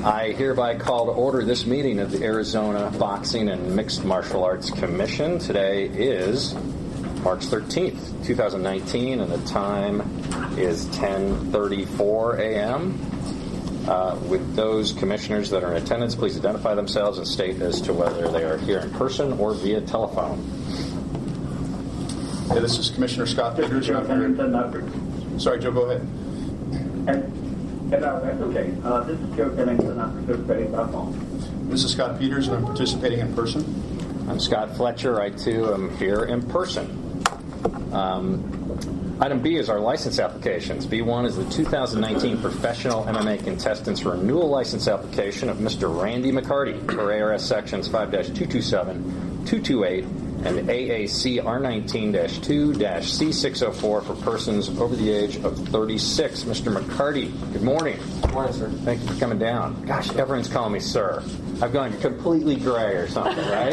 I hereby call to order this meeting of the Arizona Boxing and Mixed Martial Arts Commission. Today is March 13th, 2019, and the time is 10:34 a.m. With those commissioners that are in attendance, please identify themselves and state as to whether they are here in person or via telephone. Yeah, this is Commissioner Scott Peters. Sorry, Joe, go ahead. That's okay. This is Joe Pennington. I'm participating by phone. This is Scott Peters, and I'm participating in person. I'm Scott Fletcher. I, too, am here in person. Item B is our license applications. B1 is the 2019 Professional MMA Contestants Renewal License Application of Mr. Randy McCarty for ARS Sections 5-227, 228, and AAC R19-2-C604 for persons over the age of 36. Mr. McCarty, good morning. Good morning, sir. Thank you for coming down. Gosh, everyone's calling me sir. I've gone completely gray or something, right?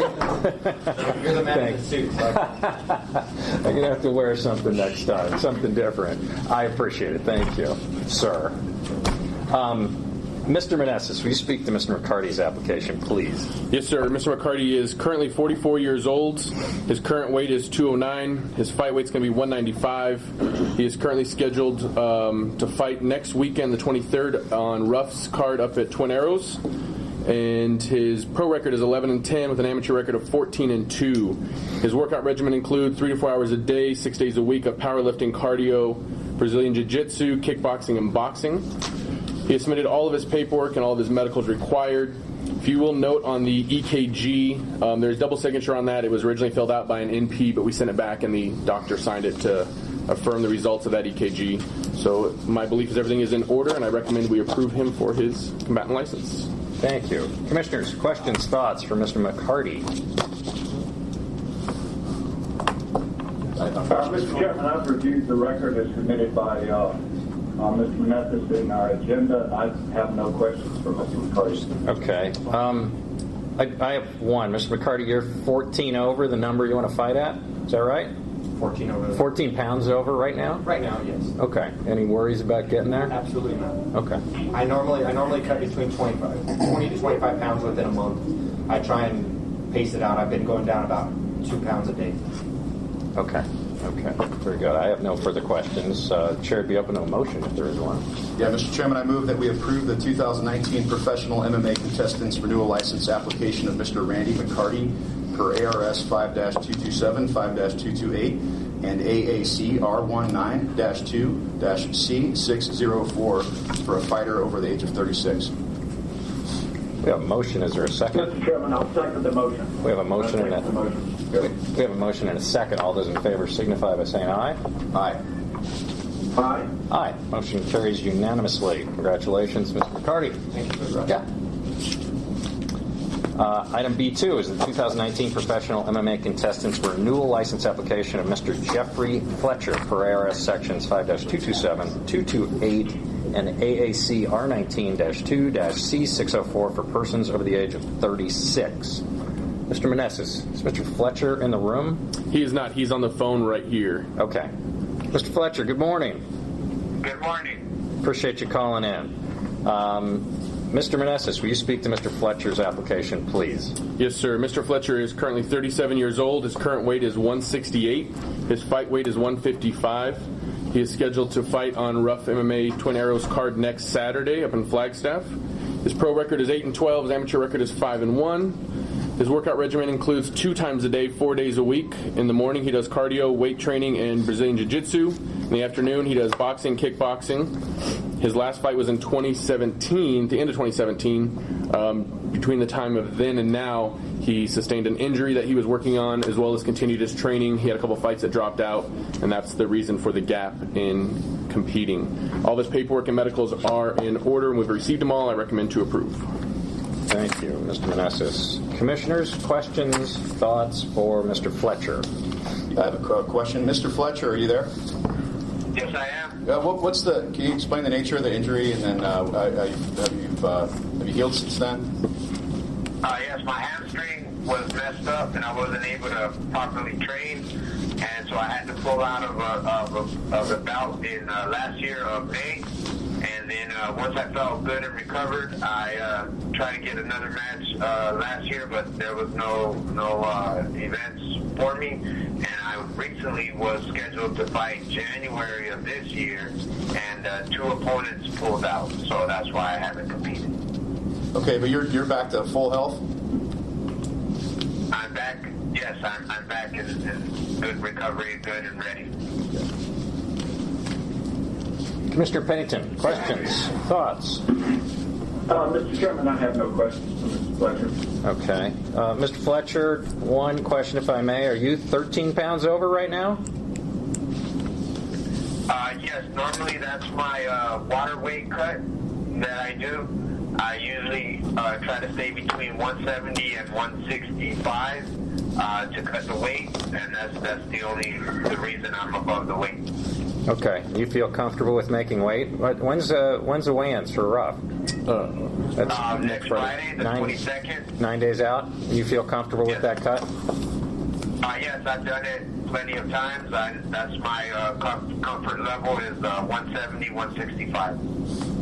You're the man in the suit. So I'm going to have to wear something next time, something different. I appreciate it. Thank you, sir. Mr. Meneses, will you speak to Mr. McCarty's application, please? Yes, sir. Mr. McCarty is currently 44 years old. His current weight is 209. His fight weight's going to be 195. He is currently scheduled to fight next weekend, the 23rd, on Ruff's card up at Twin Arrows. And his pro record is 11-10 with an amateur record of 14-2. His workout regimen includes 3 to 4 hours a day, 6 days a week of powerlifting, cardio, Brazilian jiu-jitsu, kickboxing, and boxing. He has submitted all of his paperwork and all of his medicals required. If you will note on the EKG, there's double signature on that. It was originally filled out by an NP, but we sent it back and the doctor signed it to affirm the results of that EKG. So my belief is everything is in order, and I recommend we approve him for his combatant license. Thank you. Commissioners, questions, thoughts for Mr. McCarty? Mr. Chairman, I've reviewed the record as submitted by Mr. Meneses in our agenda, and I have no questions for Mr. McCarty. Okay. I have one. Mr. McCarty, you're 14 over the number you want to fight at? Is that right? 14 over. 14 pounds over right now? Right now, yes. Okay. Any worries about getting there? Absolutely not. Okay. I normally cut between 20 to 25 pounds within a month. I try and pace it out. I've been going down about 2 pounds a day. Okay. Very good. I have no further questions. Chair would be open to a motion if there is one. Yeah, Mr. Chairman, I move that we approve the 2019 Professional MMA Contestants Renewal License application of Mr. Randy McCarty per ARS 5-227, 5-228, and AAC R19-2-C604 for a fighter over the age of 36. We have a motion. Is there a second? Mr. Chairman, I'll second the motion. We have a motion and a second. All those in favor signify by saying aye. Aye. Aye. Aye. Motion carries unanimously. Congratulations, Mr. McCarty. Thank you for the Yeah. Item B2 is the 2019 Professional MMA Contestants Renewal License Application of Mr. Jeffrey Fletcher per ARS Sections 5-227, 228, and AAC R19-2-C604 for persons over the age of 36. Mr. Meneses, is Mr. Fletcher in the room? He is not. He's on the phone right here. Okay. Mr. Fletcher, good morning. Good morning. Appreciate you calling in. Mr. Meneses, will you speak to Mr. Fletcher's application, please? Yes, sir. Mr. Fletcher is currently 37 years old. His current weight is 168. His fight weight is 155. He is scheduled to fight on Ruff MMA Twin Arrows card next Saturday up in Flagstaff. His pro record is 8-12. His amateur record is 5-1. His workout regimen includes 2 times a day, 4 days a week. In the morning, he does cardio, weight training, and Brazilian jiu-jitsu. In the afternoon, he does boxing, kickboxing. His last fight was in 2017, the end of 2017. Between the time of then and now, he sustained an injury that he was working on, as well as continued his training. He had a couple fights that dropped out, and that's the reason for the gap in competing. All of his paperwork and medicals are in order, and we've received them all. I recommend to approve. Thank you, Mr. Meneses. Commissioners, questions, thoughts for Mr. Fletcher? I have a question. Mr. Fletcher, are you there? Yes, I am. Can you explain the nature of the injury, and then have you healed since then? Yes, my hamstring was messed up, and I wasn't able to properly train, and so I had to pull out of the bout in last year of May, and then once I felt good and recovered, I tried to get another match last year, but there was no events for me. And I recently was scheduled to fight January of this year, and 2 opponents pulled out, so that's why I haven't competed. Okay, but you're back to full health? I'm back. Yes, I'm back in good recovery, good and ready. Commissioner Pennington, questions, thoughts? Mr. Chairman, I have no questions for Mr. Fletcher. Okay. Mr. Fletcher, one question, if I may. Are you 13 pounds over right now? Yes, normally that's my water weight cut that I do. I usually try to stay between 170 and 165 to cut the weight, and that's the reason I'm above the weight. Okay. You feel comfortable with making weight? When's the weigh-ins for rough? That's next Friday, the 22nd. 9 days out. You feel comfortable with that cut? Yes, I've done it plenty of times. That's my comfort level is 170, 165.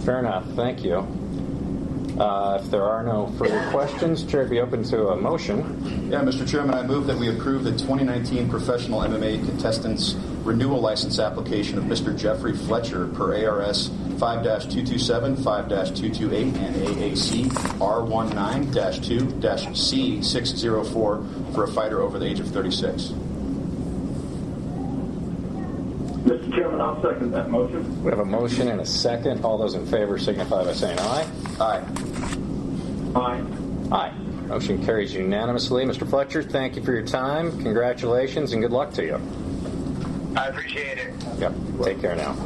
Fair enough. Thank you. If there are no further questions, Chair would be open to a motion. Yeah, Mr. Chairman, I move that we approve the 2019 Professional MMA Contestants Renewal License application of Mr. Jeffrey Fletcher per ARS 5-227, 5-228, and AAC R19-2-C604 for a fighter over the age of 36. Mr. Chairman, I'll second that motion. We have a motion and a second. All those in favor signify by saying aye. Aye. Aye. Aye. Motion carries unanimously. Mr. Fletcher, thank you for your time. Congratulations and good luck to you. I appreciate it. Yep. Take care now.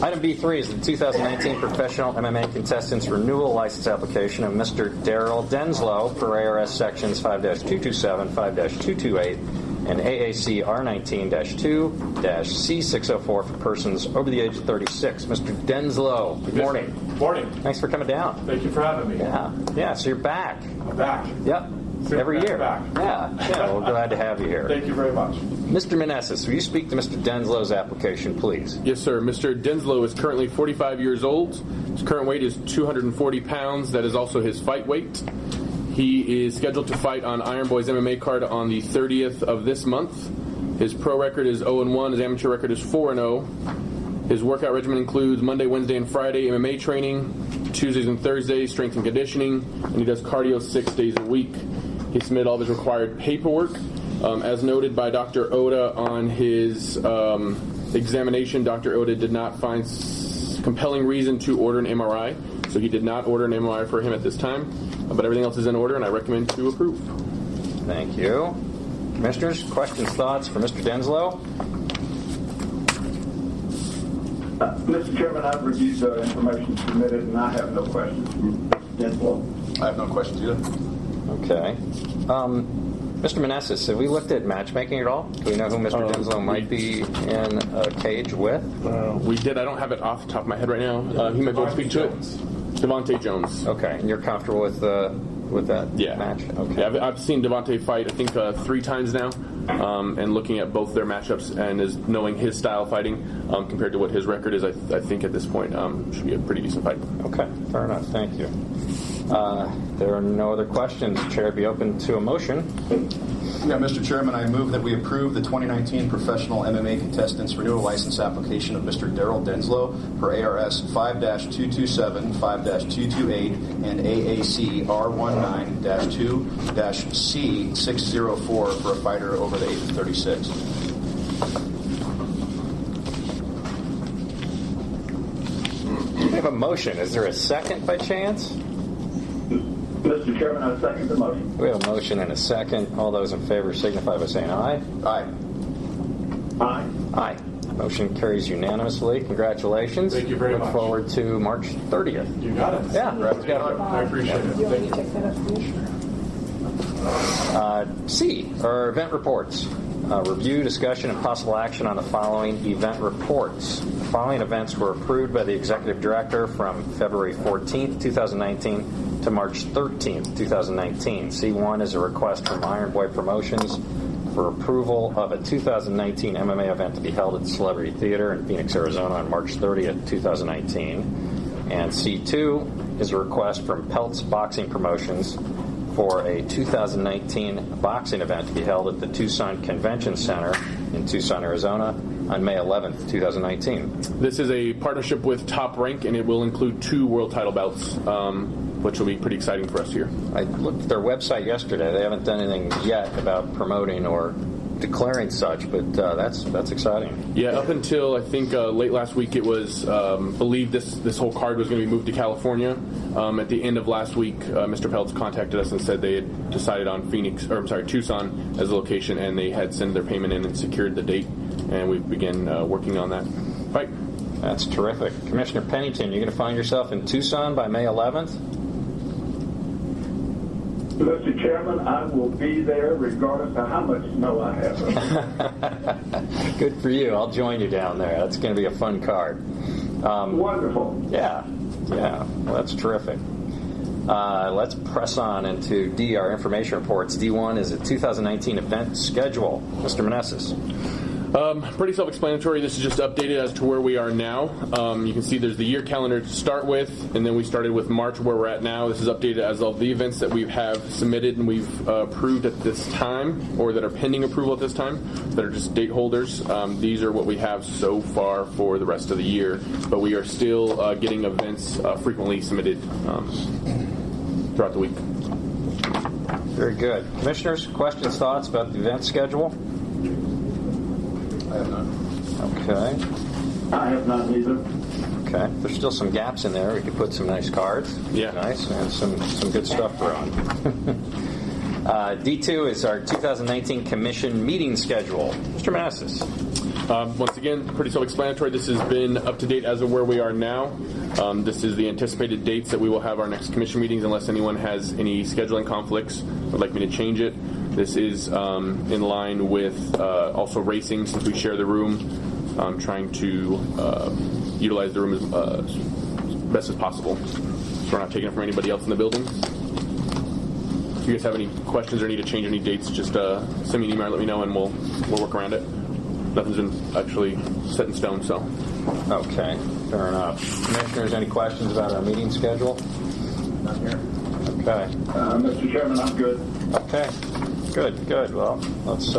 Item B3 is the 2019 Professional MMA Contestants Renewal License application of Mr. Daryl Denslow per ARS Sections 5-227, 5-228, and AAC R19-2-C604 for persons over the age of 36. Mr. Denslow, good morning. Morning. Thanks for coming down. Thank you for having me. Yeah, so you're back. I'm back. Yep. Every year. Back. Yeah, we're glad to have you here. Thank you very much. Mr. Meneses, will you speak to Mr. Denslow's application, please? Yes, sir. Mr. Denslow is currently 45 years old. His current weight is 240 pounds. That is also his fight weight. He is scheduled to fight on Iron Boy's MMA card on the 30th of this month. His pro record is 0-1. His amateur record is 4-0. His workout regimen includes Monday, Wednesday, and Friday MMA training, Tuesdays and Thursdays strength and conditioning, and he does cardio 6 days a week. He submitted all of his required paperwork. As noted by Dr. Oda on his examination, Dr. Oda did not find compelling reason to order an MRI, so he did not order an MRI for him at this time. But everything else is in order, and I recommend to approve. Thank you. Commissioners, questions, thoughts for Mr. Denslow? Mr. Chairman, I've reviewed the information submitted, and I have no questions from Mr. Denslow. I have no questions either. Okay. Mr. Meneses, have we looked at matchmaking at all? Do we know who Mr. Denslow might be in a cage with? We did. I don't have it off the top of my head right now. He might be able to speak to it. Devontae Jones. Okay, and you're comfortable with that match? Okay. Yeah, I've seen Devontae fight, I think, 3 times now, and looking at both their matchups and is knowing his style of fighting compared to what his record is, I think at this point should be a pretty decent fight. Okay, fair enough. Thank you. There are no other questions. Chair would be open to a motion. Yeah, Mr. Chairman, I move that we approve the 2019 Professional MMA Contestants Renewal License application of Mr. Daryl Denslow per ARS 5-227, 5-228, and AAC R19-2-C604 for a fighter over the age of 36. We have a motion. Is there a second by chance? Mr. Chairman, I second the motion. We have a motion and a second. All those in favor signify by saying aye. Aye. Aye. Aye. Motion carries unanimously. Congratulations. Thank you very much. Look forward to March 30th. You got it. Yeah. Let's get on. I appreciate it. You want me Thank to check that up, please? C, our event reports. Review, discussion, and possible action on the following event reports. The following events were approved by the Executive Director from February 14th, 2019 to March 13th, 2019. C1 is a request from Iron Boy Promotions for approval of a 2019 MMA event to be held at the Celebrity Theater in Phoenix, Arizona on March 30th, 2019. And C2 is a request from Peltz Boxing Promotions for a 2019 boxing event to be held at the Tucson Convention Center in Tucson, Arizona on May 11th, 2019. This is a partnership with Top Rank, and it will include 2 world title bouts, which will be pretty exciting for us here. I looked at their website yesterday. They haven't done anything yet about promoting or declaring such, but that's exciting. Yeah, up until I think late last week, it was believed this whole card was going to be moved to California. At the end of last week, Mr. Peltz contacted us and said they had decided on Tucson as a location, and they had sent their payment in and secured the date, and we began working on that fight. That's terrific. Commissioner Pennington, you're going to find yourself in Tucson by May 11th? Mr. Chairman, I will be there regardless of how much snow I have. Good for you. I'll join you down there. That's going to be a fun card. Wonderful. Yeah. Well, that's terrific. Let's press on into D, our information reports. D1 is a 2019 event schedule. Mr. Meneses. Pretty self-explanatory. This is just updated as to where we are now. You can see there's the year calendar to start with, and then we started with March where we're at now. This is updated as of the events that we have submitted and we've approved at this time, or that are pending approval at this time, that are just date holders. These are what we have so far for the rest of the year, but we are still getting events frequently submitted throughout the week. Very good. Commissioners, questions, thoughts about the event schedule? I have none. Okay. I have none either. Okay. There's still some gaps in there. We could put some nice cards. Yeah. Nice. And some good stuff thrown. D2 is our 2019 commission meeting schedule. Mr. Manassas. Once again, pretty self-explanatory. This has been up to date as of where we are now. This is the anticipated dates that we will have our next commission meetings, unless anyone has any scheduling conflicts would like me to change it. This is in line with also racing, since we share the room, trying to utilize the room as best as possible, so we're not taking it from anybody else in the building. If you guys have any questions or need to change any dates, just send me an email, let me know, and we'll work around it. Nothing's been actually set in stone, so. Okay, fair enough. Commissioners, any questions about our meeting schedule? Not here. Okay. Mr. Chairman, I'm good. Okay. Good. Well, let's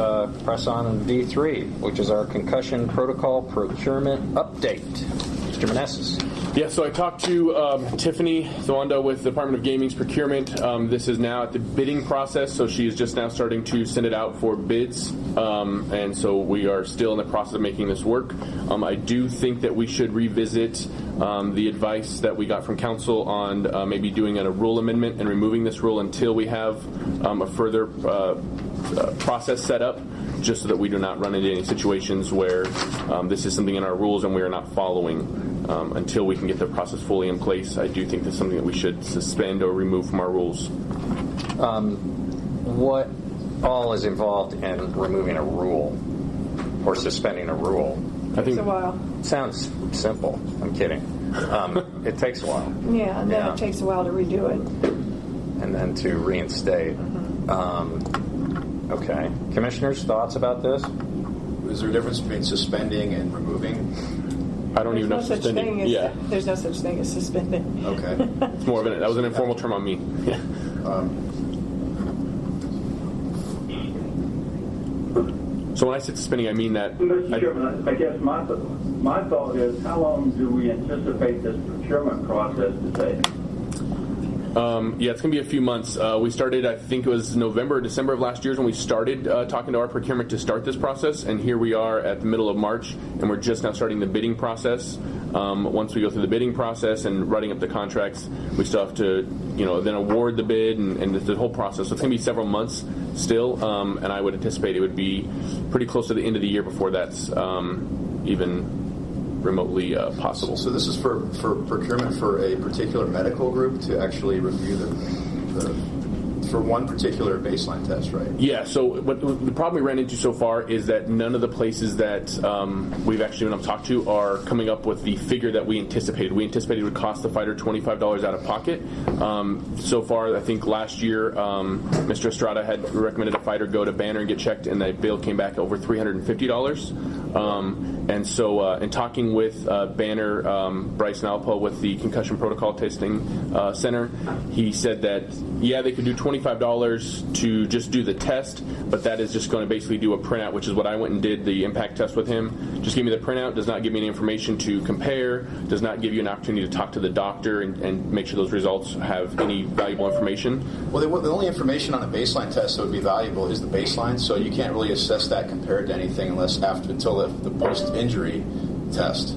press on to D3, which is our concussion protocol procurement update. Mr. Meneses. Yeah, so I talked to Tiffany Thawanda with the Department of Gaming's procurement. This is now at the bidding process, so she is just now starting to send it out for bids, and so we are still in the process of making this work. I do think that we should revisit the advice that we got from council on maybe doing a rule amendment and removing this rule until we have a further process set up, just so that we do not run into any situations where this is something in our rules and we are not following. Until we can get the process fully in place, I do think that's something that we should suspend or remove from our rules. What all is involved in removing a rule or suspending a rule? I think it's a while. Sounds simple. I'm kidding. It takes a while. Yeah, and then it takes a while to redo it. And then to reinstate. Okay. Commissioners, thoughts about this? Is there a difference between suspending and removing? I don't even know suspending. There's no such thing as suspending. Okay. It's more of that was an informal term on me. Yeah. So when I say suspending, I mean that. Mr. Chairman, I guess my thought is, how long do we anticipate this procurement process to take? Yeah, it's going to be a few months. We started, I think it was November or December of last year when we started talking to our procurement to start this process, and here we are at the middle of March, and we're just now starting the bidding process. Once we go through the bidding process and writing up the contracts, we still have to, then award the bid and the whole process. So it's going to be several months still, and I would anticipate it would be pretty close to the end of the year before that's even remotely possible. So this is for procurement for a particular medical group to actually review the for one particular baseline test, right? Yeah, so what the problem we ran into so far is that none of the places that we've actually been able to talk to are coming up with the figure that we anticipated. We anticipated it would cost the fighter $25 out of pocket. So far, I think last year, Mr. Estrada had recommended a fighter go to Banner and get checked, and the bill came back over $350. And so in talking with Banner, Bryce Nalpa with the Concussion Protocol Testing Center, he said that, yeah, they could do $25 to just do the test, but that is just going to basically do a printout, which is what I went and did the impact test with him. Just give me the printout, does not give me any information to compare, does not give you an opportunity to talk to the doctor and make sure those results have any valuable information. Well, the only information on a baseline test that would be valuable is the baseline, so you can't really assess that compared to anything until the post-injury test.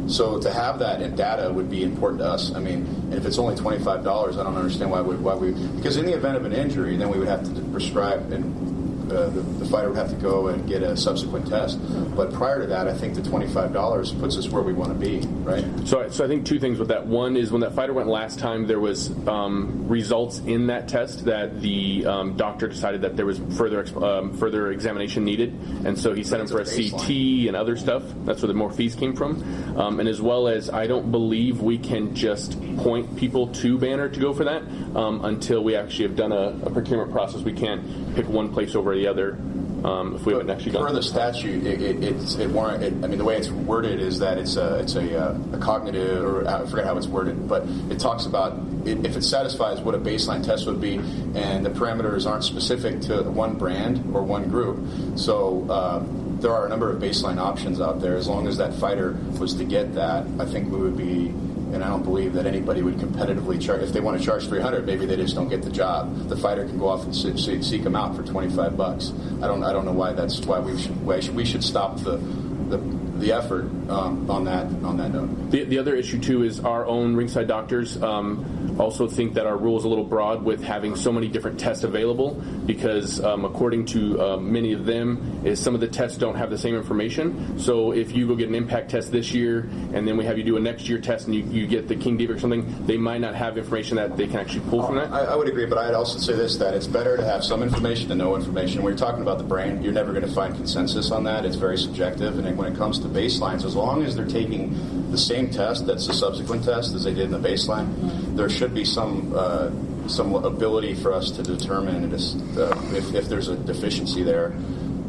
So to have that in data would be important to us. I mean, and if it's only $25, I don't understand why we because in the event of an injury, then we would have to prescribe, and the fighter would have to go and get a subsequent test. But prior to that, I think the $25 puts us where we want to be, right? So I think two things with that. One is when that fighter went last time, there was results in that test that the doctor decided that there was further examination needed, and so he sent him for a CT and other stuff. That's where the more fees came from. And as well as, I don't believe we can just point people to Banner to go for that until we actually have done a procurement process. We can't pick one place over the other if we haven't actually gone. Per the statute, the way it's worded is that it's a cognitive, or I forget how it's worded, but it talks about if it satisfies what a baseline test would be, and the parameters aren't specific to one brand or one group. So there are a number of baseline options out there. As long as that fighter was to get that, I think we would be. And I don't believe that anybody would competitively charge. If they want to charge $300, maybe they just don't get the job. The fighter can go off and seek them out for $25. I don't know why we should stop the effort on that note. The other issue too is our own ringside doctors also think that our rule is a little broad with having so many different tests available, because according to many of them, is some of the tests don't have the same information. So if you go get an impact test this year and then we have you do a next year test and you get the King David or something, they might not have information that they can actually pull from that. I would agree, but I'd also say this, that it's better to have some information than no information. When you're talking about the brain, you're never going to find consensus on that. It's very subjective, and when it comes to baselines, as long as they're taking the same test that's a subsequent test as they did in the baseline, there should be some ability for us to determine if there's a deficiency there.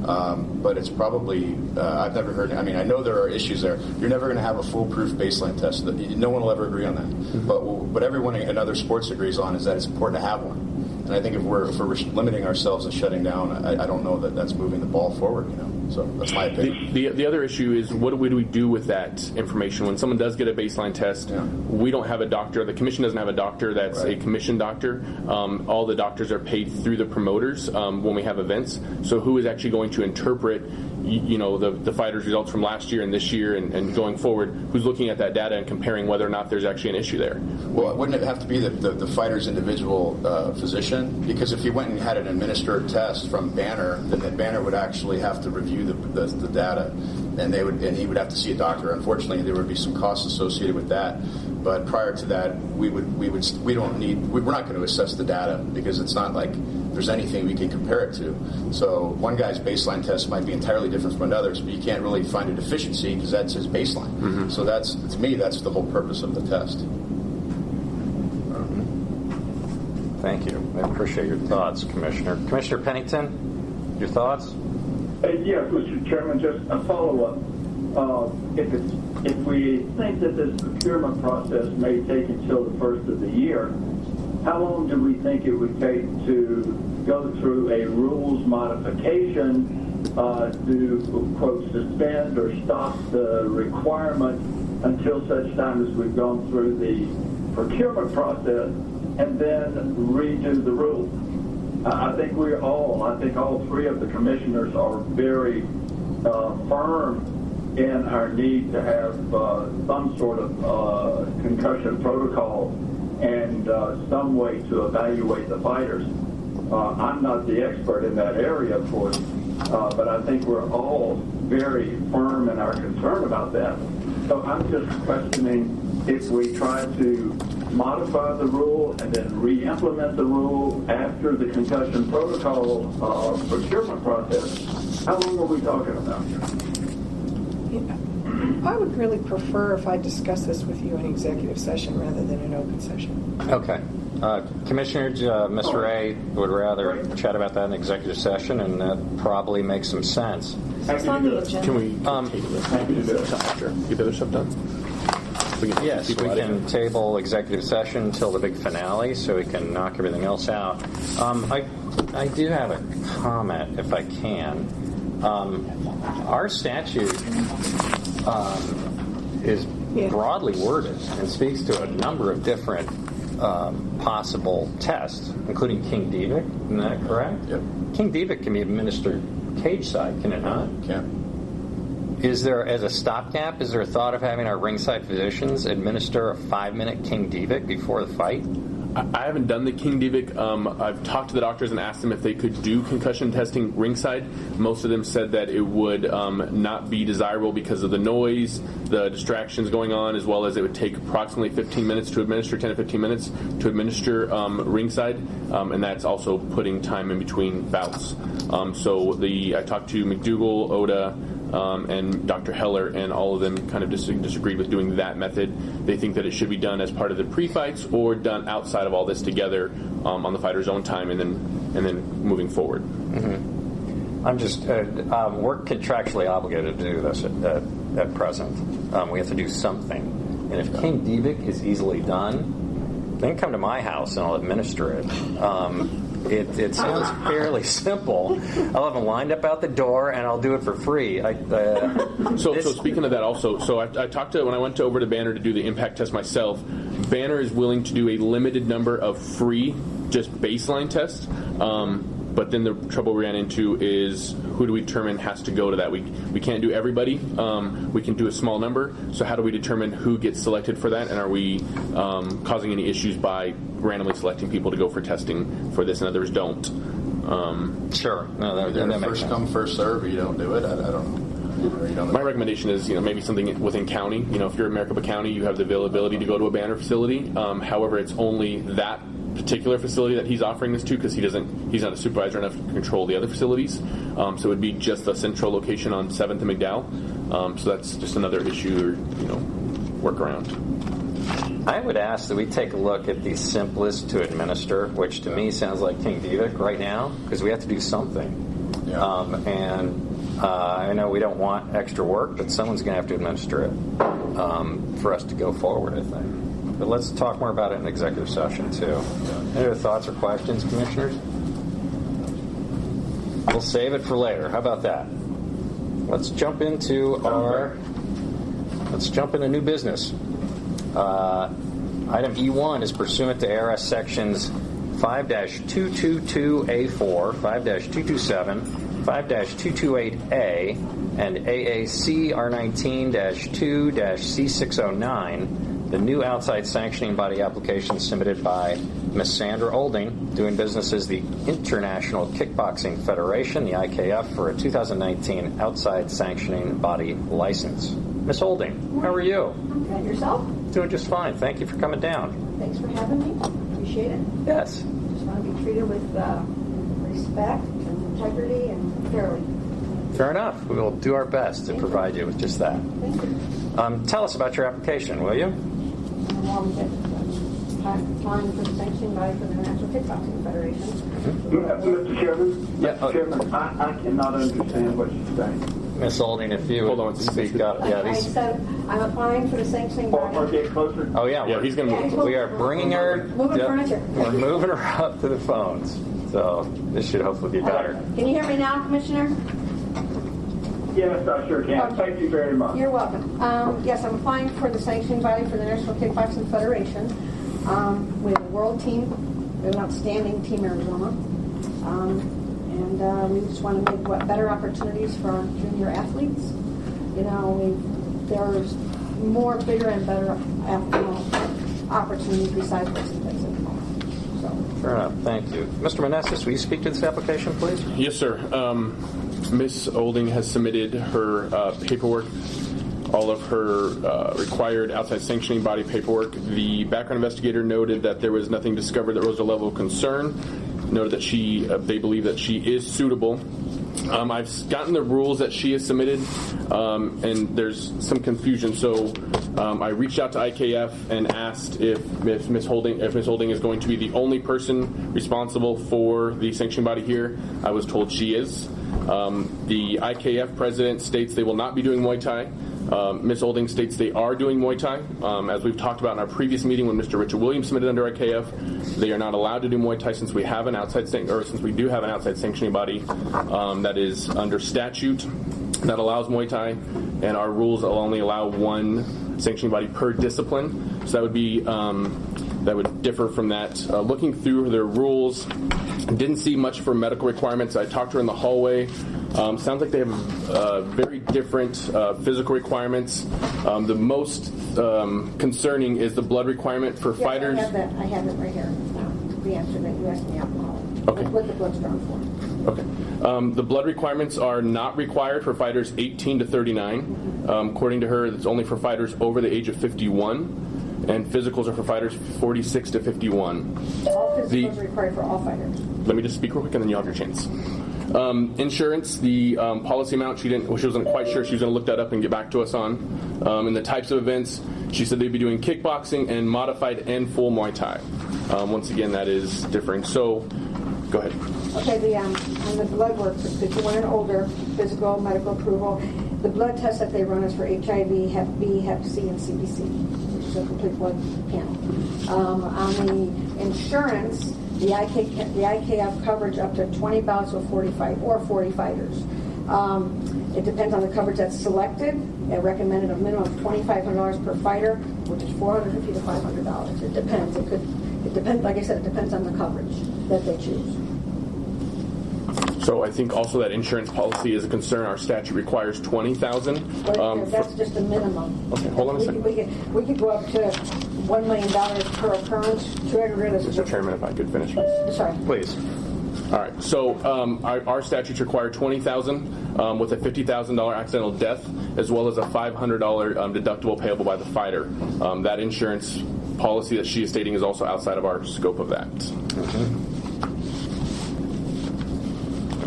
But it's probably, I've never heard, I know there are issues there. You're never going to have a foolproof baseline test. No one will ever agree on that. Mm-hmm. But what everyone in other sports agrees on is that it's important to have one. And I think if we're limiting ourselves and shutting down, I don't know that that's moving the ball forward, So that's my opinion. The other issue is, what do we do with that information? When someone does get a baseline test, we don't have a doctor. The commission doesn't have a doctor that's a commissioned doctor. All the doctors are paid through the promoters when we have events. So who is actually going to interpret the fighters' results from last year and this year and going forward? Who's looking at that data and comparing whether or not there's actually an issue there? Well, wouldn't it have to be the fighter's individual physician? Because if you went and had an administered test from Banner, then the Banner would actually have to review the data, and he would have to see a doctor. Unfortunately, there would be some costs associated with that. But prior to that, we're not going to assess the data, because it's not like there's anything we can compare it to. So one guy's baseline test might be entirely different from another's, but you can't really find a deficiency because that's his baseline. Mm-hmm. So to me, that's the whole purpose of the test. Thank you. I appreciate your thoughts, Commissioner. Commissioner Pennington, your thoughts? Yes, Mr. Chairman, just a follow-up. If we think that this procurement process may take until the first of the year, how long do we think it would take to go through a rules modification to, quote, suspend or stop the requirement until such time as we've gone through the procurement process and then redo the rules? I think all three of the commissioners are very firm in our need to have some sort of concussion protocol and some way to evaluate the fighters. I'm not the expert in that area, of course, but I think we're all very firm in our concern about that. So I'm just questioning if we try to modify the rule and then re-implement the rule after the concussion protocol procurement process, how long are we talking about here? I would really prefer if I discuss this with you in executive session rather than an open session. Okay. Commissioners, Mr. Ray would rather chat about that in executive session, and that probably makes some sense. It's on the agenda. Can we table this? Sure. Get the other stuff done? Yes, we can table executive session until the big finale so we can knock everything else out. I do have a comment, if I can. Our statute is broadly worded and speaks to a number of different possible tests, including King Divic. Isn't that correct? Yep. King Divic can be administered cage side, can it not? Can. Is there, as a stopgap, is there a thought of having our ringside physicians administer a 5-minute King Divic before the fight? I haven't done the King Divic. I've talked to the doctors and asked them if they could do concussion testing ringside. Most of them said that it would not be desirable because of the noise, the distractions going on, as well as it would take approximately 15 minutes to administer, 10 to 15 minutes to administer ringside, and that's also putting time in between bouts. I talked to McDougall, Oda, and Dr. Heller, and all of them kind of disagreed with doing that method. They think that it should be done as part of the pre-fights or done outside of all this together on the fighter's own time, and then moving forward. Mm-hmm. I'm just we're contractually obligated to do this at present. We have to do something, and if King Divic is easily done, then come to my house and I'll administer it. It sounds fairly simple. I'll have them lined up out the door, and I'll do it for free. So speaking of that also, I talked to, when I went over to Banner to do the impact test myself, Banner is willing to do a limited number of free, just baseline tests. But then the trouble we ran into is who do we determine has to go to that? We can't do everybody. We can do a small number. So how do we determine who gets selected for that? And are we causing any issues by randomly selecting people to go for testing for this and others don't? Sure. No, that makes first sense. come, first serve. You don't do it. I don't know. My recommendation is, maybe something within county. If you're in Maricopa County, you have the availability to go to a Banner facility. However, it's only that particular facility that he's offering this to because he's not a supervisor enough to control the other facilities. So it would be just the central location on 7th and McDowell. So that's just another issue or workaround. I would ask that we take a look at the simplest to administer, which to me sounds like King Divic right now, because we have to do something. Yeah. I know we don't want extra work, but someone's going to have to administer it for us to go forward, I think. But let's talk more about it in executive session, too. Any other thoughts or questions, commissioners? We'll save it for later. How about that? Let's jump into new business. Item E1 is pursuant to ARS sections 5-222A4, 5-227, 5-228A, and AAC R19-2-C609, the new outside sanctioning body application submitted by Ms. Sandra Olding, doing business as the International Kickboxing Federation, the IKF, for a 2019 outside sanctioning body license. Ms. Olding, how are you? I'm good. Yourself? Doing just fine. Thank you for coming down. Thanks for having me. Appreciate it. Yes. Just want to be treated with respect and integrity and fairly. Fair enough. We will do our best to provide you with just that. Thank you. Tell us about your application, will you? I'm applying for the sanctioning body for the National Kickboxing Federation. Mr. Chairman, Yeah, Chairman, I cannot understand what you're saying. Ms. Olding, if you Hold on, would speak up. Yeah, I said I'm applying for the sanctioning Or body. get closer. Oh, yeah. Yeah, he's going to move. We are bringing her. Moving furniture. We're moving her up to the phones. So this should hopefully be better. Can you hear me now, Commissioner? Yes, I sure can. Okay. Thank you very much. You're welcome. Yes, I'm applying for the sanctioning body for the National Kickboxing Federation. We have a world team. We have an outstanding team, Arizona. And we just want to make better opportunities for our junior athletes. There's more bigger and better opportunities besides this. So. Fair enough. Thank you. Mr. Meneses, will you speak to this application, please? Yes, sir. Ms. Olding has submitted her paperwork all of her required outside sanctioning body paperwork. The background investigator noted that there was nothing discovered that rose a level of concern, noted that they believe that she is suitable. I've gotten the rules that she has submitted, and there's some confusion. So I reached out to IKF and asked if Ms. Holding is going to be the only person responsible for the sanctioning body here. I was told she is. The IKF president states they will not be doing Muay Thai. Ms. Holding states they are doing Muay Thai. As we've talked about in our previous meeting when Mr. Richard Williams submitted under IKF, they are not allowed to do Muay Thai since we do have an outside sanctioning body that is under statute that allows Muay Thai, and our rules will only allow one sanctioning body per discipline. So that would be that would differ from that. Looking through their rules, didn't see much for medical requirements. I talked to her in the hallway. Sounds like they have very different physical requirements. The most concerning is the blood requirement for fighters. I have it right here. The answer that you asked me alcohol. Okay. What the blood's drawn for. Okay. The blood requirements are not required for fighters 18 to 39. According to her, it's only for fighters over the age of 51. And physicals are for fighters 46 to 51. All physicals are required for all fighters. Let me just speak real quick and then you'll have your chance. Insurance, the policy amount, she wasn't quite sure. She was going to look that up and get back to us on. And the types of events, she said they'd be doing kickboxing and modified and full Muay Thai. Once again, that is differing. So, go ahead. Okay, on the blood work for 51 and older, physical, medical approval, the blood test that they run is for HIV, Hep B, Hep C, and CBC, which is a complete blood panel. On the insurance, the IKF coverage up to 20 bouts with 45 or 40 fighters. It depends on the coverage that's selected. They recommended a minimum of $2,500 per fighter, which is $450 to $500. It depends. It depends. Like I said, it depends on the coverage that they choose. So I think also that insurance policy is a concern. Our statute requires $20,000. That's just a minimum. Okay, hold on a second. We could go up to $1 million per occurrence. Mr. Chairman, if I could finish. Sorry. Please. All right. So our statutes require $20,000 with a $50,000 accidental death, as well as a $500 deductible payable by the fighter. That insurance policy that she is stating is also outside of our scope of that. Mm-hmm.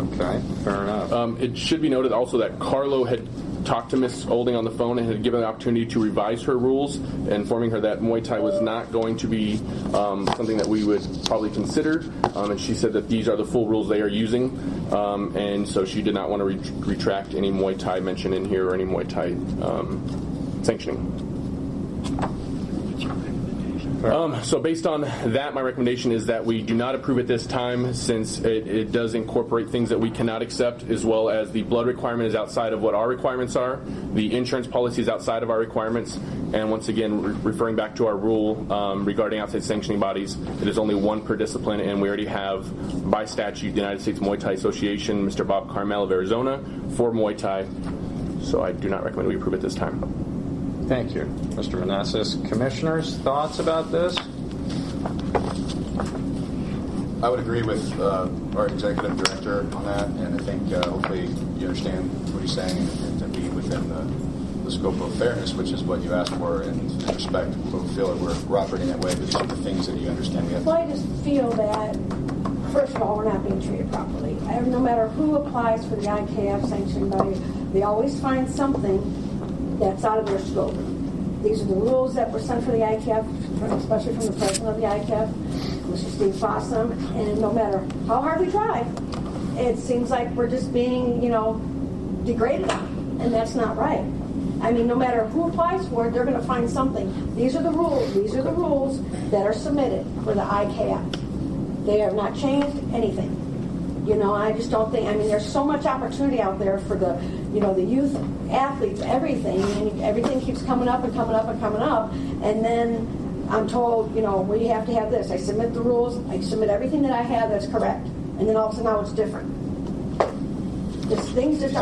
Okay, fair enough. It should be noted also that Carlo had talked to Ms. Olding on the phone and had given the opportunity to revise her rules, informing her that Muay Thai was not going to be something that we would probably consider. And she said that these are the full rules they are using. And so she did not want to retract any Muay Thai mention in here or any Muay Thai sanctioning. So based on that, my recommendation is that we do not approve at this time, since it does incorporate things that we cannot accept, as well as the blood requirement is outside of what our requirements are. The insurance policy is outside of our requirements. And once again, referring back to our rule regarding outside sanctioning bodies, it is only one per discipline, and we already have, by statute, the United States Muay Thai Association, Mr. Bob Carmel of Arizona, for Muay Thai. So I do not recommend we approve at this time. Thank you. Mr. Manassas. Commissioners, thoughts about this? I would agree with our executive director on that, and I think hopefully you understand what he's saying and to be within the scope of fairness, which is what you asked for, and respect. We'll feel that we're operating that way, but these are the things that you understand we have to do. Well, I just feel that, first of all, we're not being treated properly. No matter who applies for the IKF sanctioning body, they always find something that's out of their scope. These are the rules that were sent for the IKF, especially from the president of the IKF, Mr. Steve Fossum, and no matter how hard we try, it seems like we're just being, degraded, and that's not right. I mean, no matter who applies for it, they're going to find something. These are the rules. These are the rules that are submitted for the IKF. They have not changed anything. I just don't think, there's so much opportunity out there for the youth athletes, everything, and everything keeps coming up and coming up and coming up, and then I'm told, we have to have this. I submit the rules, I submit everything that I have that's correct, and then all of a sudden now it's different. Things just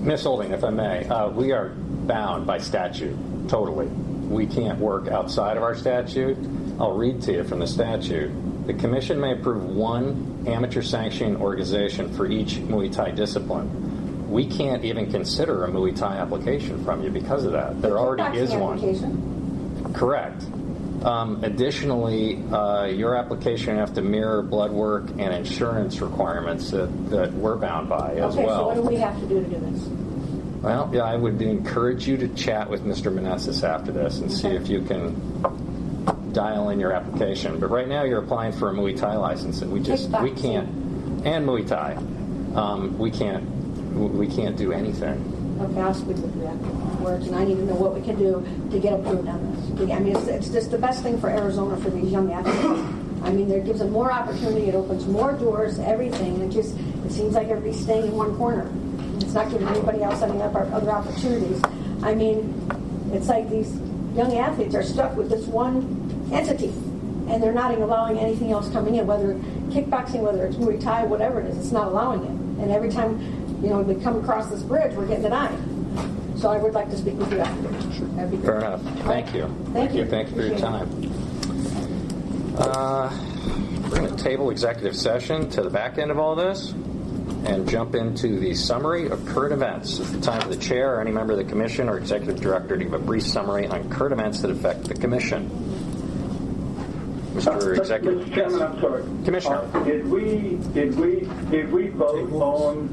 Ms. Holding, if I may, we are bound by statute, totally. We can't work outside of our statute. I'll read to you from the statute. The Commission may approve one amateur sanctioning organization for each Muay Thai discipline. we can't even consider a Muay Thai application from you because of that. There already is one. Application. Correct. Additionally, your application have to mirror blood work and insurance requirements that we're bound by as well. Okay, so what do we have to do to do this? Well, yeah, I would encourage you to chat with Mr. Meneses after this and see if you can dial in your application. But right now, you're applying for a Muay Thai license, and we can't, and Muay Thai, we can't do anything. Okay, I'll speak with you afterwards, and I need to know what we can do to get approved on this. I mean, it's just the best thing for Arizona for these young athletes. I mean, it gives them more opportunity, it opens more doors, everything, and it seems like everybody's staying in one corner. It's not giving anybody else any other opportunities. I mean, it's like these young athletes are stuck with this one entity, and they're not allowing anything else coming in, whether kickboxing, whether it's Muay Thai, whatever it is, it's not allowing it. And every time, we come across this bridge, we're getting denied. So I would like to speak with you afterwards. Sure. That'd be great. Fair enough. Thank you. Thank you. Thank you for your time. We're going to table executive session to the back end of all this and jump into the summary of current events. It's the time for the chair or any member of the commission or executive director to give a brief summry on current events that affect the commission. Mr. Executive. Mr. Chairman, I'm sorry. Commissioner. Did we vote on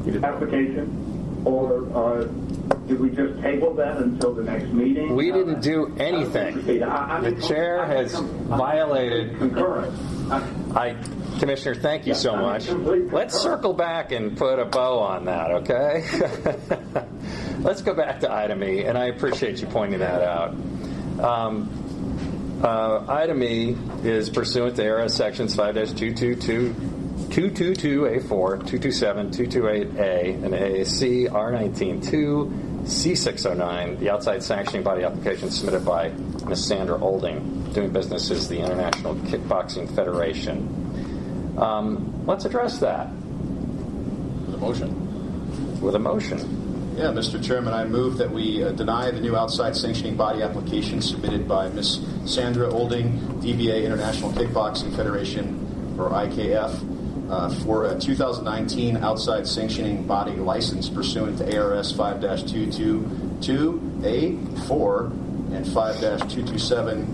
the application, or did we just table that until the next meeting? We didn't do anything. The chair has violated. Concurrent. Commissioner, thank you so much. Let's circle back and put a bow on that, okay? Let's go back to item E, and I appreciate you pointing that out. Item E is pursuant to ARS Sections 5-222, 222A4, 227, 228A, and AAC R19-2, C609, the outside sanctioning body application submitted by Ms. Sandra Olding, doing business as the International Kickboxing Federation. Let's address that. With a motion. With a motion. Yeah, Mr. Chairman, I move that we deny the new outside sanctioning body application submitted by Ms. Sandra Olding, DBA International Kickboxing Federation, or IKF, for a 2019 outside sanctioning body license pursuant to ARS 5-222A, 4, and 5-227,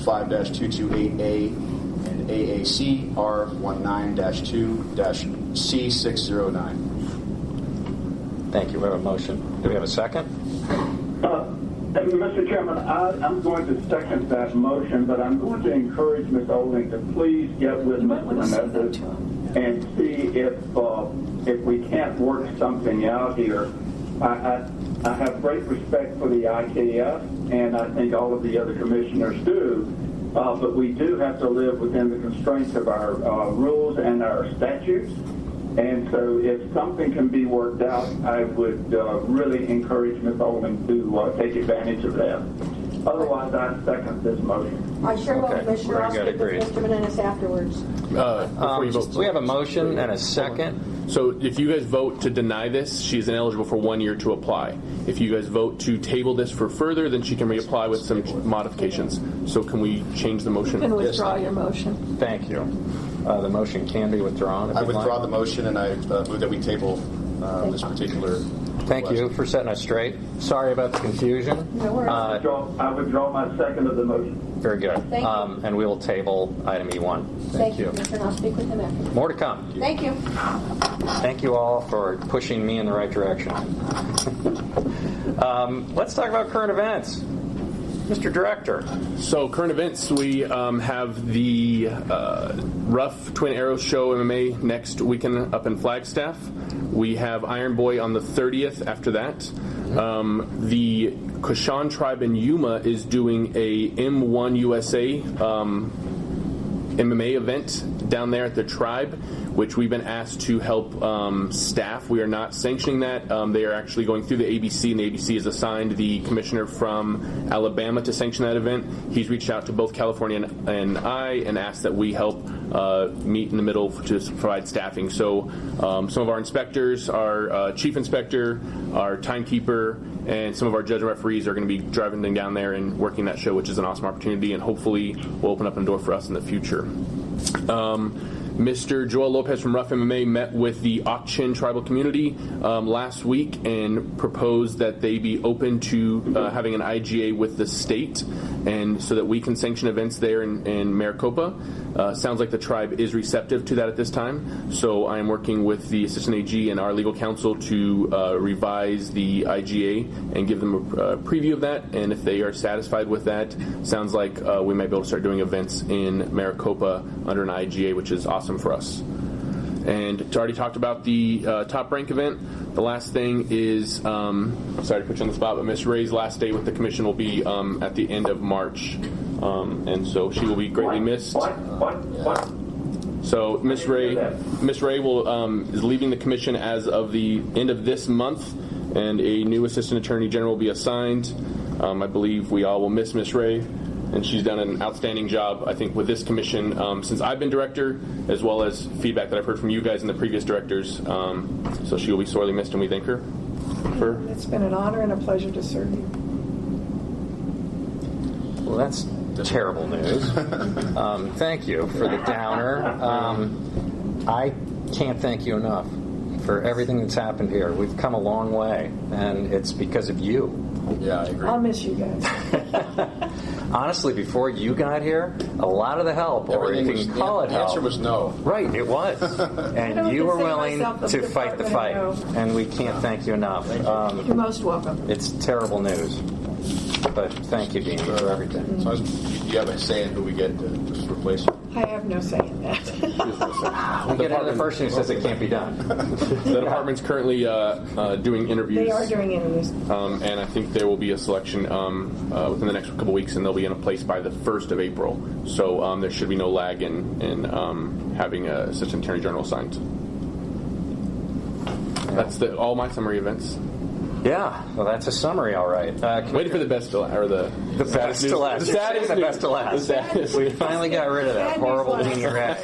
5-228A, and AAC R19-2-C609. Thank you. We have a motion. Do we have a second? Mr. Chairman, I'm going to second that motion, but I'm going to encourage Ms. Olding to please get with Mr. Meneses and see if we can't work something out here. I have great respect for the IKF, and I think all of the other commissioners do, but we do have to live within the constraints of our rules and our statutes. And so if something can be worked out, I would really encourage Ms. Olding to take advantage of that. Otherwise, I second this motion. I sure will, Commissioner. I'll speak with Mr. Meneses afterwards. Before you vote, we have a motion and a second. So if you guys vote to deny this, she is ineligible for 1 year to apply. If you guys vote to table this for further, then she can reapply with some modifications. So can we change the motion? You can withdraw your motion. Thank you. The motion can be withdrawn. I withdraw the motion, and I move that we table this particular. Thank you for setting us straight. Sorry about the confusion. No worries. I withdraw my second of the motion. Very good. Thank you. And we will table item E1. Thank you, Commissioner. I'll speak with him afterwards. More to come. Thank you. Thank you all for pushing me in the right direction. Let's talk about current events. Mr. Director. So current events, we have the Rough Twin Arrows Show MMA next weekend up in Flagstaff. We have Iron Boy on the 30th after that. The Koshan tribe in Yuma is doing a M1 USA MMA event down there at the tribe, which we've been asked to help staff. We are not sanctioning that. They are actually going through the ABC, and the ABC has assigned the commissioner from Alabama to sanction that event. He's reached out to both California and I and asked that we help meet in the middle to provide staffing. So some of our inspectors, our chief inspector, our timekeeper, and some of our judge and referees are going to be driving down there and working that show, which is an awesome opportunity, and hopefully will open up a door for us in the future. Mr. Joel Lopez from Rough MMA met with the Ak-Chin tribal community last week and proposed that they be open to having an IGA with the state, and so that we can sanction events there in Maricopa. Sounds like the tribe is receptive to that at this time. So I am working with the Assistant AG and our legal counsel to revise the IGA and give them a preview of that. And if they are satisfied with that, sounds like we might be able to start doing events in Maricopa under an IGA, which is awesome for us. And already talked about the Top Rank event. The last thing is, sorry to put you on the spot, but Miss Ray's last day with the commission will be at the end of March. And so she will be greatly missed. What? So Miss Ray will is leaving the commission as of the end of this month, and a new Assistant Attorney General will be assigned. I believe we all will miss Miss Ray, and she's done an outstanding job, I think, with this commission since I've been director, as well as feedback that I've heard from you guys and the previous directors. So she will be sorely missed, and we thank her. It's been an honor and a pleasure to serve you. Well, that's terrible news. Thank you for the downer. I can't thank you enough for everything that's happened here. We've come a long way, and it's because of you. Yeah, I agree. I'll miss you guys. Honestly, before you got here, a lot of the help, or you can call it help. The answer was no. Right, it was. And you were willing to fight the fight, and we can't thank you enough. You're most welcome. It's terrible news. But thank you, Dean, for everything. So you have a say in who we get to just replace you? I have no say in that. We get another person who says it can't be done. The department's currently doing interviews. They are doing interviews. And I think there will be a selection within the next couple weeks, and they'll be in a place by the 1st of April. So there should be no lag in having an Assistant Attorney General assigned. That's all my summary events. Yeah, well, that's a summary, all right. Waiting for the best to last, or the best to last. The saddest the best to last. We finally got rid of that horrible Deanie Ray.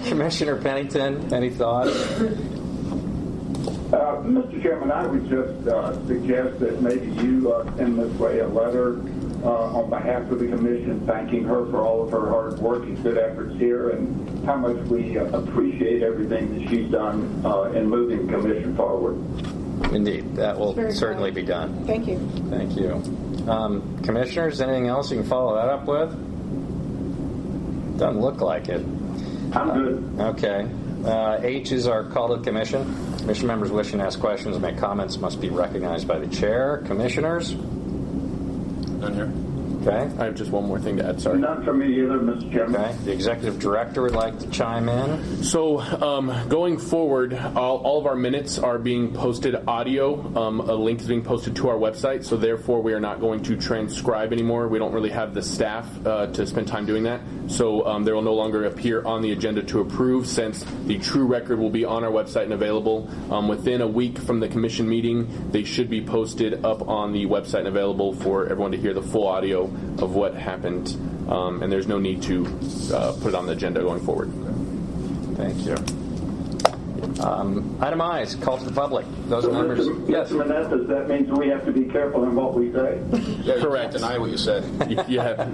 Commissioner Pennington, any thoughts? Mr. Chairman, I would just suggest that maybe you send Ms. Ray a letter on behalf of the commission, thanking her for all of her hard work and good efforts here, and how much we appreciate everything that she's done in moving the commission forward. Indeed, that will certainly be done. Thank you. Thank you. Commissioners, anything else you can follow that up with? Doesn't look like it. I'm good. Okay. H is our call to the commission. Commission members wishing to ask questions or make comments must be recognized by the chair. Commissioners? None here. Okay. I have just one more thing to add, sorry. None for me either, Mr. Chairman. Okay. The executive director would like to chime in. So going forward, all of our minutes are being posted audio. A link is being posted to our website, so therefore we are not going to transcribe anymore. We don't really have the staff to spend time doing that. So there will no longer appear on the agenda to approve, since the true record will be on our website and available. Within a week from the commission meeting, they should be posted up on the website and available for everyone to hear the full audio of what happened, and there's no need to put it on the agenda going forward. Thank you. Item I is call to the public. Those members. Yes. Mr. Menendez, that means we have to be careful in what we say. Yeah, correct. You can't deny what you said. Yeah.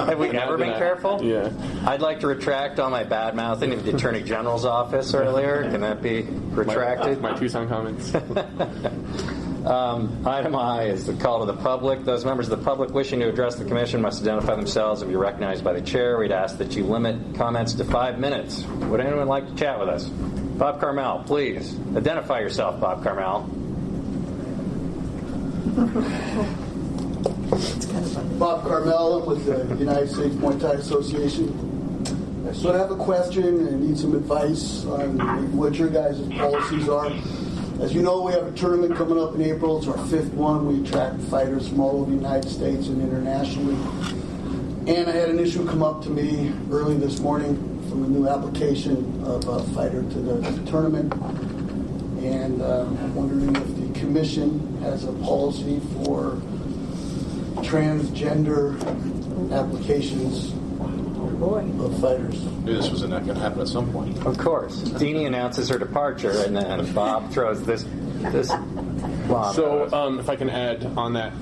Have we never been careful? Yeah. I'd like to retract all my bad mouthing of the Attorney General's office earlier. Can that be retracted? My Tucson comments. Item I is the call to the public. Those members of the public wishing to address the commission must identify themselves and be recognized by the chair. We'd ask that you limit comments to 5 minutes. Would anyone like to chat with us? Bob Carmel, please. Identify yourself, Bob Carmel. Bob Carmel, I'm with the United States Muay Thai Association. So I have a question and need some advice on what your guys' policies are. As you know, we have a tournament coming up in April. It's our 5th one. We attract fighters from all over the United States and internationally. And I had an issue come up to me early this morning from a new application of a fighter to the tournament. And I'm wondering if the commission has a policy for transgender applications of fighters. Knew this was not going to happen at some point. Of course. Deanie announces her departure, and then Bob throws this So, if I can add on that.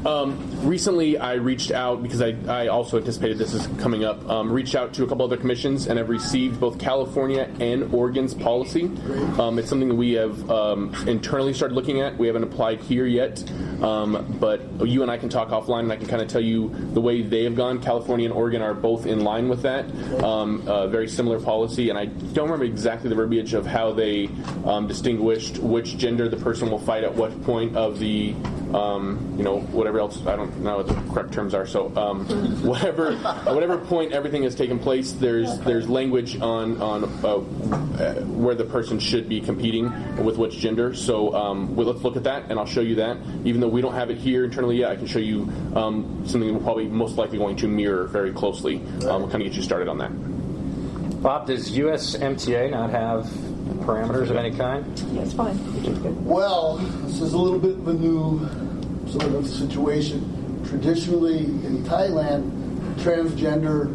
Recently, I reached out, because I also anticipated this is coming up, reached out to a couple other commissions, and have received both California and Oregon's policy. It's something that we have internally started looking at. We haven't applied here yet, but you and I can talk offline, and I can kind of tell you the way they have gone. California and Oregon are both in line with that. Very similar policy, and I don't remember exactly the verbiage of how they distinguished which gender the person will fight at what point of the, whatever else, I don't know what the correct terms are. So, whatever point everything has taken place, there's language on where the person should be competing with which gender. So, let's look at that, and I'll show you that. Even though we don't have it here internally yet, I can show you something that we're probably most likely going to mirror very closely. We'll kind of get you started on that. Bob, does USMTA not have parameters of any kind? Yeah, it's fine. Well, this is a little bit of a new sort of situation. Traditionally, in Thailand, transgender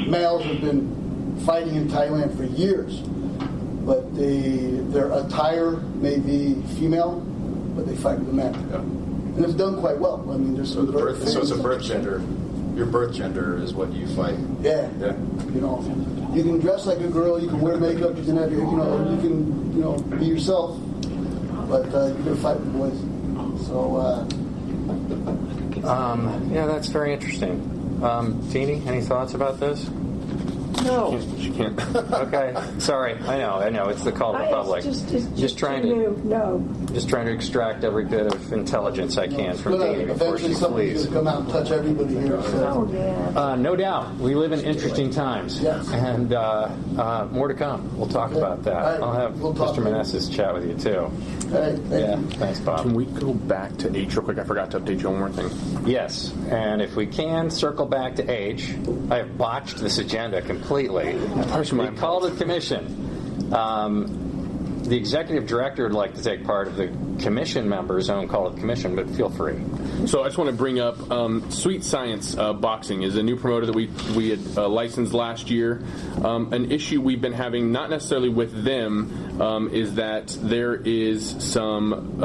males have been fighting in Thailand for years, but their attire may be female, but they fight with the men. Yeah. And it's done quite well. I mean, there's So it's a birth gender. Your birth gender is what you fight. Yeah. Yeah. You can dress like a girl. You can wear makeup. You can have your, you can, be yourself. But you're gonna fight with boys. So. Yeah, that's very interesting. Teeny, any thoughts about this? No. She can't. Okay, sorry. I know. It's the call to the public. It's just trying to extract every bit of intelligence I can from Teeny before she somebody's flees. gonna come out and touch everybody here. So. Oh, yeah. No doubt. We live in interesting times. Yes. And more to come. We'll talk about that. All right. I'll have Mr. Meneses chat with you, too. All right, thank you. Thanks, Bob. Can we go back to H real quick? I forgot to update you on one more thing. Yes, and if we can circle back to H, I have botched this agenda completely. We called the commission. The executive director would like to take part of the commission members' own call to the commission, but feel free. So I just want to bring up Sweet Science Boxing is a new promoter that we had licensed last year. An issue we've been having, not necessarily with them, is that there is some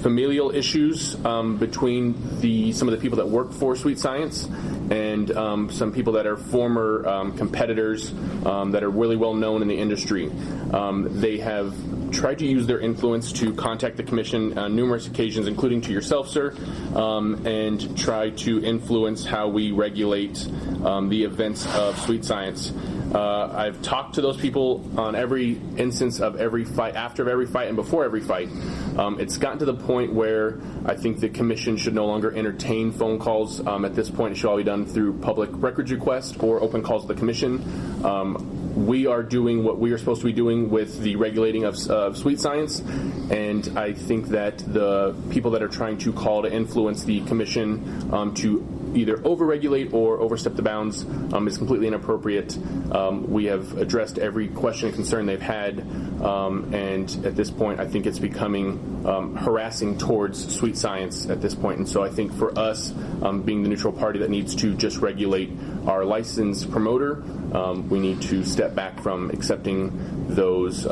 familial issues between some of the people that work for Sweet Science and some people that are former competitors that are really well known in the industry. They have tried to use their influence to contact the commission on numerous occasions, including to yourself, sir, and try to influence how we regulate the events of Sweet Science. I've talked to those people on every instance of every fight, after every fight, and before every fight. It's gotten to the point where I think the commission should no longer entertain phone calls. At this point, it should all be done through public records request or open calls to the commission. We are doing what we are supposed to be doing with the regulating of Sweet Science, and I think that the people that are trying to call to influence the commission to either overregulate or overstep the bounds is completely inappropriate. We have addressed every question and concern they've had, and at this point I think it's becoming harassing towards Sweet Science at this point. And so I think for us, being the neutral party that needs to just regulate our licensed promoter, we need to step back from accepting those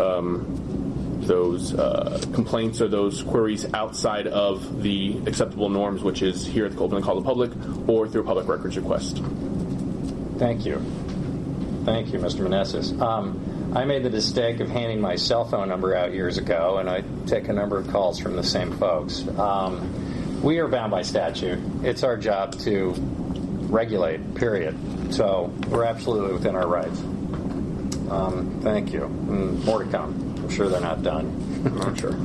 complaints or those queries outside of the acceptable norms, which is here at the open call to the public or through a public records request. Thank you, Mr. Meneses. I made the mistake of handing my cell phone number out years ago, and I take a number of calls from the same folks. We are bound by statute. It's our job to regulate, period. So we're absolutely within our rights. Thank you. More to come. I'm sure they're not done. I'm sure.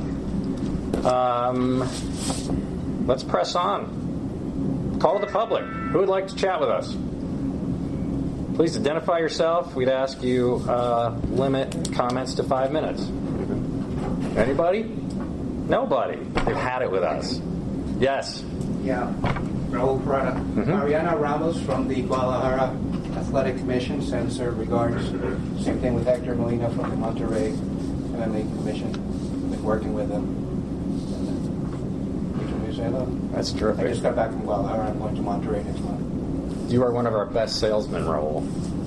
Let's press on. Call to the public. Who would like to chat with us? Please identify yourself. We'd ask you limit comments to 5 minutes. Anybody? Nobody. They've had it with us. Yes. Yeah. Raul Parada. Mariana Ramos from the Guadalajara Athletic Commission sends her regards. Same thing with Hector Molina from the Monterrey MMA Commission. Been working with them. That's terrific. I just got back from Guadalajara. I'm going to Monterrey next month. You are one of our best salesmen, Raul.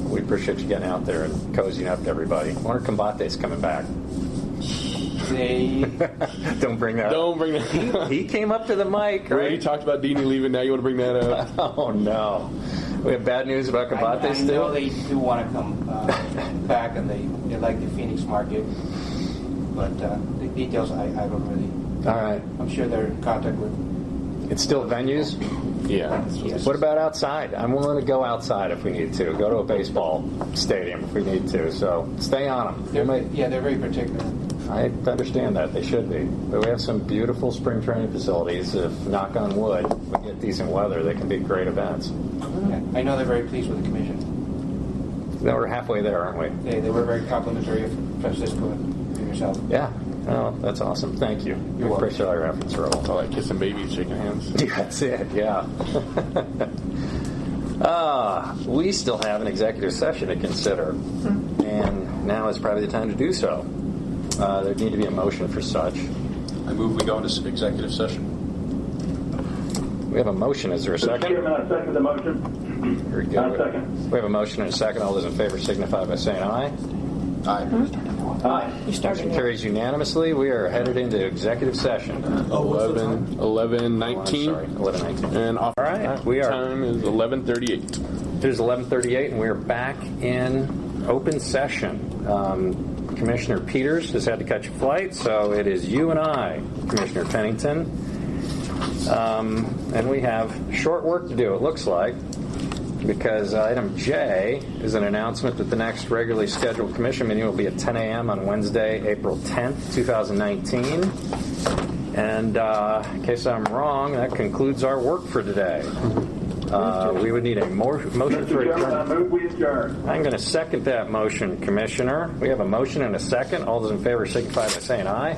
We appreciate you getting out there and cozying up to everybody. I wonder if Combate's coming back. They Don't bring that Don't bring that up. He came up to the mic, We already right? talked about Dini leaving. Now you want to bring that up? Oh, no. We have bad news about Cabates I still? know they do want to come back, and they like the Phoenix market, but the details I don't really. All right. I'm sure they're in contact with. It's still venues? Yeah. What about outside? I'm willing to go outside if we need to. Go to a baseball stadium if we need to. So stay on them. They're very particular. I understand that. They should be. But we have some beautiful spring training facilities. If, knock on wood, we get decent weather, they can be great events. Yeah, I know they're very pleased with the commission. Now we're halfway there, aren't we? They were very complimentary of Francisco and yourself. Yeah. Oh, that's awesome. Thank you. You're welcome. Appreciate our efforts, Raul. I like kissing babies, shaking hands. Yeah, that's it, yeah. We still have an executive session to consider, and now is probably the time to do so. There need to be a motion for such. I move we go into executive session. We have a motion. Is there a Mr. second? Chairman, I second the motion. Very good. I second. We have a motion and a second. All those in favor signify by saying aye. Aye. Aye. You started Motion it. carries unanimously. We are headed into executive session. 11:19. Sorry, 11:19. And off. All right, we are. Time is 11:38. It is 11:38, and we are back in open session. Commissioner Peters has had to catch a flight, so it is you and I, Commissioner Pennington. And we have short work to do, it looks like, because item J is an announcement that the next regularly scheduled commission meeting will be at 10 a.m. on Wednesday, April 10th, 2019. And in case I'm wrong, that concludes our work for today. We would need a motion for Mr. Chairman, I adjournment. move we adjourn. I'm going to second that motion, Commissioner. We have a motion and a second. All those in favor signify by saying aye.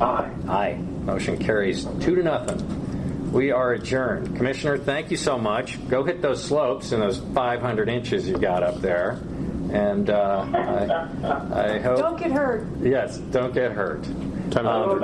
Aye. Aye. Motion carries 2-0. We are adjourned. Commissioner, thank you so much. Go hit those slopes and those 500 inches you got up there. And I hope... Don't get hurt. Yes, don't get hurt. Time out.